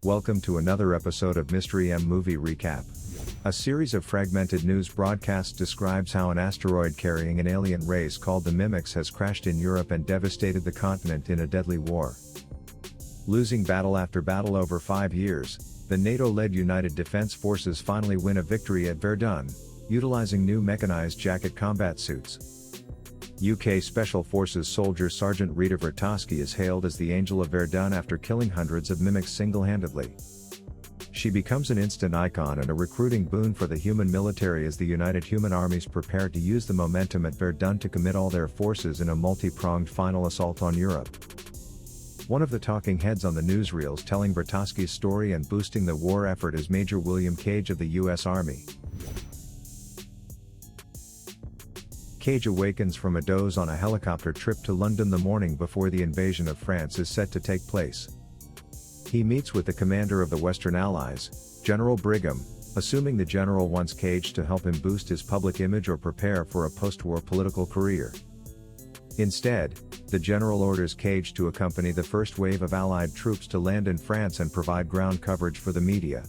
Welcome to another episode of Mystery M Movie Recap. A series of fragmented news broadcasts describes how an asteroid carrying an alien race called the Mimics has crashed in Europe and devastated the continent in a deadly war. Losing battle after battle over 5 years, the NATO-led United Defense Forces finally win a victory at Verdun, utilizing new mechanized jacket combat suits. UK Special Forces soldier Sergeant Rita Vertowski is hailed as the Angel of Verdun after killing hundreds of mimics single-handedly. She becomes an instant icon and a recruiting boon for the human military as the United Human Armies prepare to use the momentum at Verdun to commit all their forces in a multi-pronged final assault on Europe. One of the talking heads on the newsreels telling Vertowski's story and boosting the war effort is Major William Cage of the U.S. Army. Cage awakens from a doze on a helicopter trip to London the morning before the invasion of France is set to take place. He meets with the commander of the Western Allies, General Brigham, assuming the general wants Cage to help him boost his public image or prepare for a post-war political career. Instead, the general orders Cage to accompany the first wave of Allied troops to land in France and provide ground coverage for the media.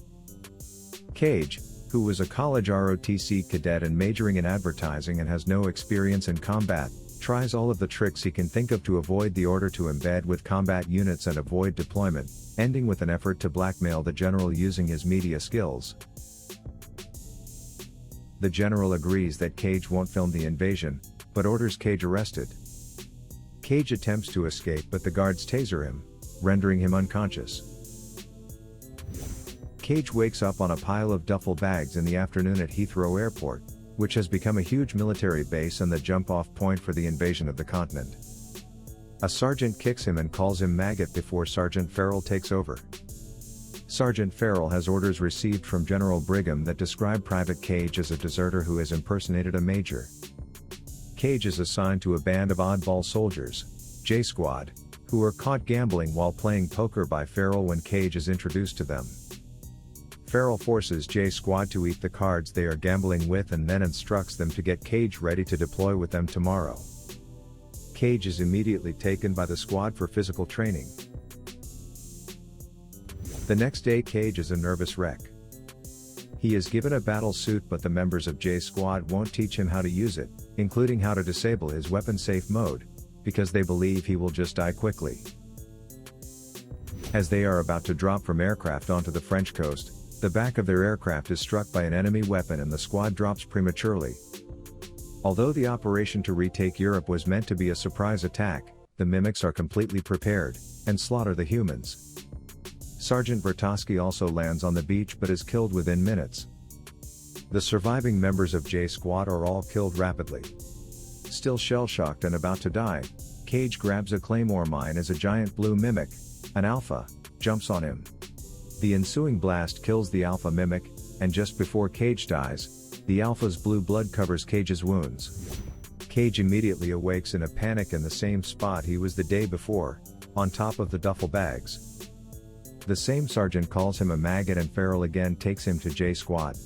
Cage, who was a college ROTC cadet and majoring in advertising and has no experience in combat, tries all of the tricks he can think of to avoid the order to embed with combat units and avoid deployment, ending with an effort to blackmail the general using his media skills. The general agrees that Cage won't film the invasion, but orders Cage arrested. Cage attempts to escape but the guards taser him, rendering him unconscious. Cage wakes up on a pile of duffel bags in the afternoon at Heathrow Airport, which has become a huge military base and the jump-off point for the invasion of the continent. A sergeant kicks him and calls him maggot before Sergeant Farrell takes over. Sergeant Farrell has orders received from General Brigham that describe Private Cage as a deserter who has impersonated a major. Cage is assigned to a band of oddball soldiers, J Squad, who are caught gambling while playing poker by Farrell when Cage is introduced to them. Farrell forces J Squad to eat the cards they are gambling with and then instructs them to get Cage ready to deploy with them tomorrow. Cage is immediately taken by the squad for physical training. The next day Cage is a nervous wreck. He is given a battle suit but the members of J Squad won't teach him how to use it, including how to disable his weapon safe mode, because they believe he will just die quickly. As they are about to drop from aircraft onto the French coast, the back of their aircraft is struck by an enemy weapon and the squad drops prematurely. Although the operation to retake Europe was meant to be a surprise attack, the Mimics are completely prepared, and slaughter the humans. Sergeant Vertowski also lands on the beach but is killed within minutes. The surviving members of J Squad are all killed rapidly. Still shell-shocked and about to die, Cage grabs a claymore mine as a giant blue mimic, an alpha, jumps on him. The ensuing blast kills the alpha mimic, and just before Cage dies, the alpha's blue blood covers Cage's wounds. Cage immediately awakes in a panic in the same spot he was the day before, on top of the duffel bags. The same sergeant calls him a maggot and Farrell again takes him to J Squad.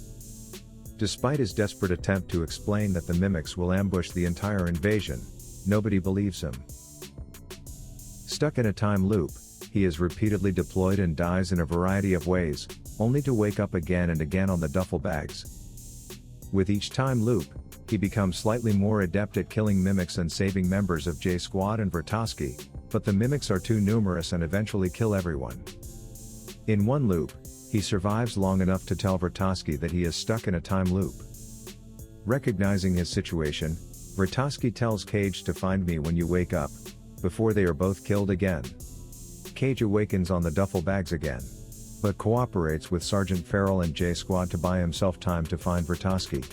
Despite his desperate attempt to explain that the Mimics will ambush the entire invasion, nobody believes him. Stuck in a time loop, he is repeatedly deployed and dies in a variety of ways, only to wake up again and again on the duffel bags. With each time loop, he becomes slightly more adept at killing Mimics and saving members of J Squad and Vertowski, but the Mimics are too numerous and eventually kill everyone. In one loop, he survives long enough to tell Vertowski that he is stuck in a time loop. Recognizing his situation, Vertowski tells Cage to find me when you wake up, before they are both killed again. Cage awakens on the duffel bags again, but cooperates with Sergeant Farrell and J Squad to buy himself time to find Vertowski.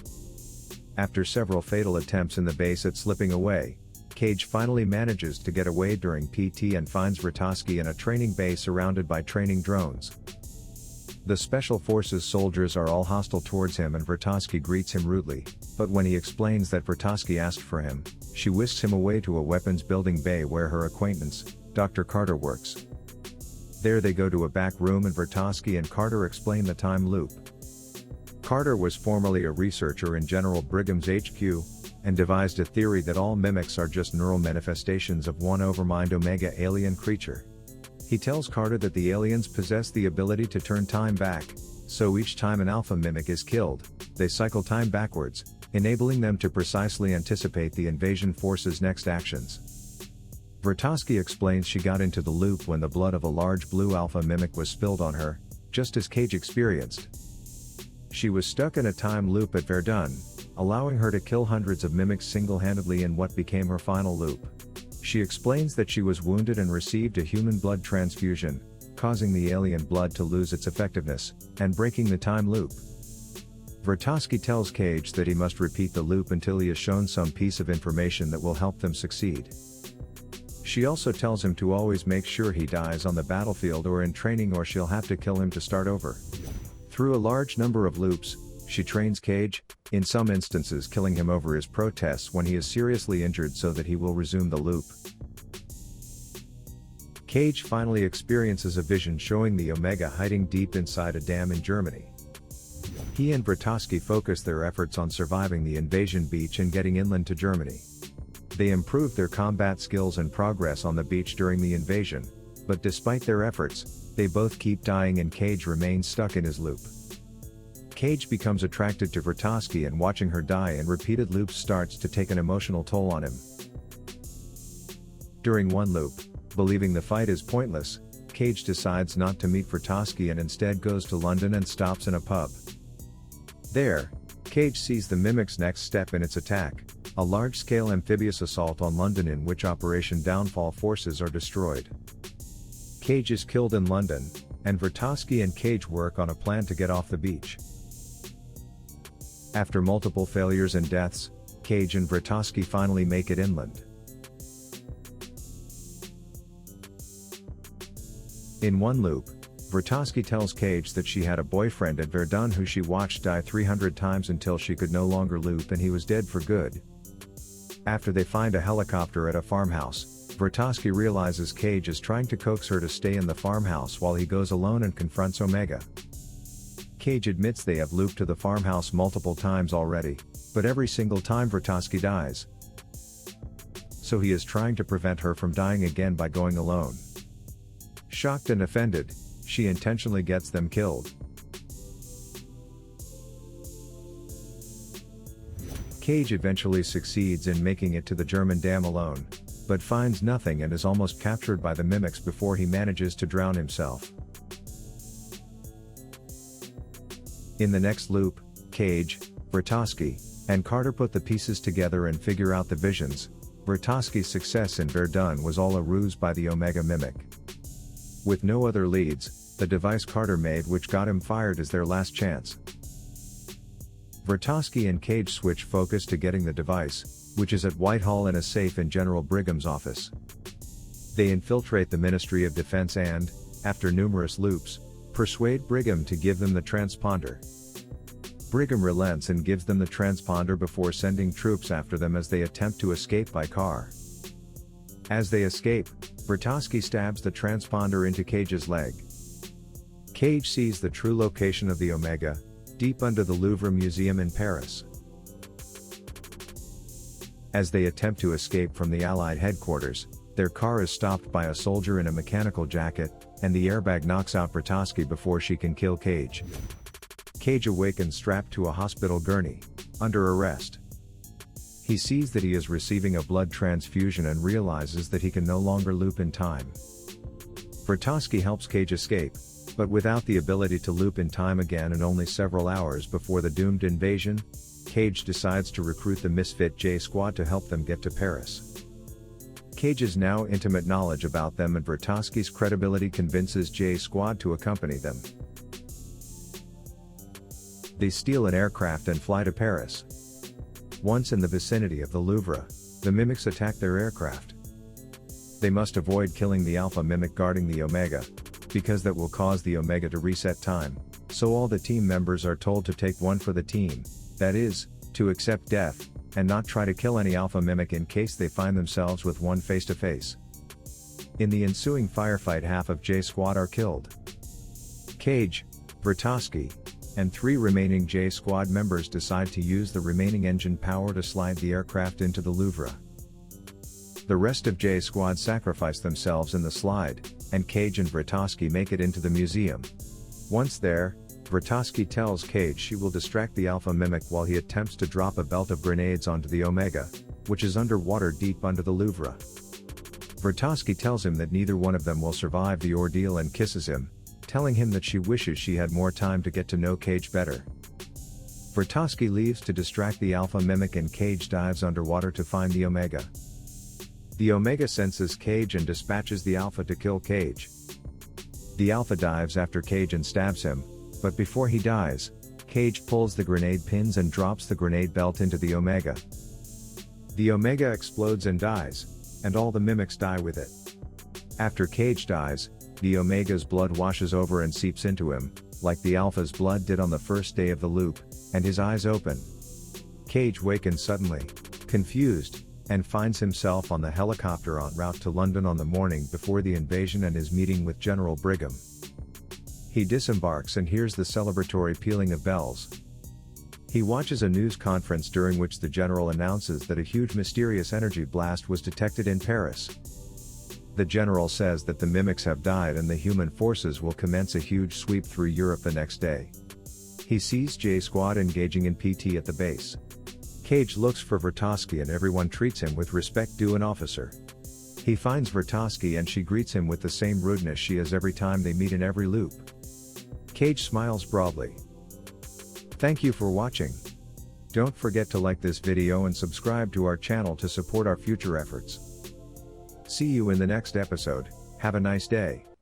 After several fatal attempts in the base at slipping away, Cage finally manages to get away during PT and finds Vertowski in a training base surrounded by training drones. The Special Forces soldiers are all hostile towards him and Vertowski greets him rudely, but when he explains that Vertowski asked for him, she whisks him away to a weapons building bay where her acquaintance, Dr. Carter, works. There they go to a back room and Vertowski and Carter explain the time loop. Carter was formerly a researcher in General Brigham's HQ, and devised a theory that all mimics are just neural manifestations of one overmind omega alien creature. He tells Carter that the aliens possess the ability to turn time back, so each time an alpha mimic is killed, they cycle time backwards, enabling them to precisely anticipate the invasion force's next actions. Vertovsky explains she got into the loop when the blood of a large blue alpha mimic was spilled on her, just as Cage experienced. She was stuck in a time loop at Verdun, allowing her to kill hundreds of mimics single-handedly in what became her final loop. She explains that she was wounded and received a human blood transfusion, causing the alien blood to lose its effectiveness, and breaking the time loop. Vertovsky tells Cage that he must repeat the loop until he is shown some piece of information that will help them succeed. She also tells him to always make sure he dies on the battlefield or in training, or she'll have to kill him to start over. Through a large number of loops, she trains Cage, in some instances killing him over his protests when he is seriously injured so that he will resume the loop. Cage finally experiences a vision showing the Omega hiding deep inside a dam in Germany. He and Vertovsky focus their efforts on surviving the invasion beach and getting inland to Germany. They improve their combat skills and progress on the beach during the invasion, but despite their efforts, they both keep dying and Cage remains stuck in his loop. Cage becomes attracted to Vertovsky, and watching her die in repeated loops starts to take an emotional toll on him. During one loop, believing the fight is pointless, Cage decides not to meet Vertovsky and instead goes to London and stops in a pub. There, Cage sees the Mimic's next step in its attack, a large-scale amphibious assault on London in which Operation Downfall forces are destroyed. Cage is killed in London, and Vertovsky and Cage work on a plan to get off the beach. After multiple failures and deaths, Cage and Vertovsky finally make it inland. In one loop, Vertovsky tells Cage that she had a boyfriend at Verdun who she watched die 300 times until she could no longer loop and he was dead for good. After they find a helicopter at a farmhouse, Vertovsky realizes Cage is trying to coax her to stay in the farmhouse while he goes alone and confronts Omega. Cage admits they have looped to the farmhouse multiple times already, but every single time Vertovsky dies. So he is trying to prevent her from dying again by going alone. Shocked and offended, she intentionally gets them killed. Cage eventually succeeds in making it to the German dam alone, but finds nothing and is almost captured by the Mimics before he manages to drown himself. In the next loop, Cage, Vertovsky, and Carter put the pieces together and figure out the visions. Vertovsky's success in Verdun was all a ruse by the Omega Mimic. With no other leads, the device Carter made which got him fired is their last chance. Vertovsky and Cage switch focus to getting the device, which is at Whitehall in a safe in General Brigham's office. They infiltrate the Ministry of Defense and, after numerous loops, persuade Brigham to give them the transponder. Brigham relents and gives them the transponder before sending troops after them as they attempt to escape by car. As they escape, Vertovsky stabs the transponder into Cage's leg. Cage sees the true location of the Omega, deep under the Louvre Museum in Paris. As they attempt to escape from the Allied headquarters, their car is stopped by a soldier in a mechanical jacket, and the airbag knocks out Vertovsky before she can kill Cage. Cage awakens strapped to a hospital gurney, under arrest. He sees that he is receiving a blood transfusion and realizes that he can no longer loop in time. Vertovsky helps Cage escape, but without the ability to loop in time again, and only several hours before the doomed invasion, Cage decides to recruit the misfit J Squad to help them get to Paris. Cage's now intimate knowledge about them and Vertovsky's credibility convinces J Squad to accompany them. They steal an aircraft and fly to Paris. Once in the vicinity of the Louvre, the Mimics attack their aircraft. They must avoid killing the Alpha Mimic guarding the Omega, because that will cause the Omega to reset time, so all the team members are told to take one for the team, that is, to accept death, and not try to kill any Alpha Mimic in case they find themselves with one face to face. In the ensuing firefight, half of J Squad are killed. Cage, Vertovsky, and 3 remaining J Squad members decide to use the remaining engine power to slide the aircraft into the Louvre. The rest of J Squad sacrifice themselves in the slide, and Cage and Vratoski make it into the museum. Once there, Vratoski tells Cage she will distract the Alpha Mimic while he attempts to drop a belt of grenades onto the Omega, which is underwater deep under the Louvre. Vratoski tells him that neither one of them will survive the ordeal and kisses him, telling him that she wishes she had more time to get to know Cage better. Vratoski leaves to distract the Alpha Mimic and Cage dives underwater to find the Omega. The Omega senses Cage and dispatches the Alpha to kill Cage. The Alpha dives after Cage and stabs him, but before he dies, Cage pulls the grenade pins and drops the grenade belt into the Omega. The Omega explodes and dies, and all the mimics die with it. After Cage dies, the Omega's blood washes over and seeps into him, like the Alpha's blood did on the first day of the loop, and his eyes open. Cage wakens suddenly, confused, and finds himself on the helicopter en route to London on the morning before the invasion and his meeting with General Brigham. He disembarks and hears the celebratory pealing of bells. He watches a news conference during which the general announces that a huge mysterious energy blast was detected in Paris. The general says that the mimics have died and the human forces will commence a huge sweep through Europe the next day. He sees J Squad engaging in PT at the base. Cage looks for Vratoski and everyone treats him with respect due an officer. He finds Vratoski and she greets him with the same rudeness she has every time they meet in every loop. Cage smiles broadly. Thank you for watching. Don't forget to like this video and subscribe to our channel to support our future efforts. See you in the next episode. Have a nice day.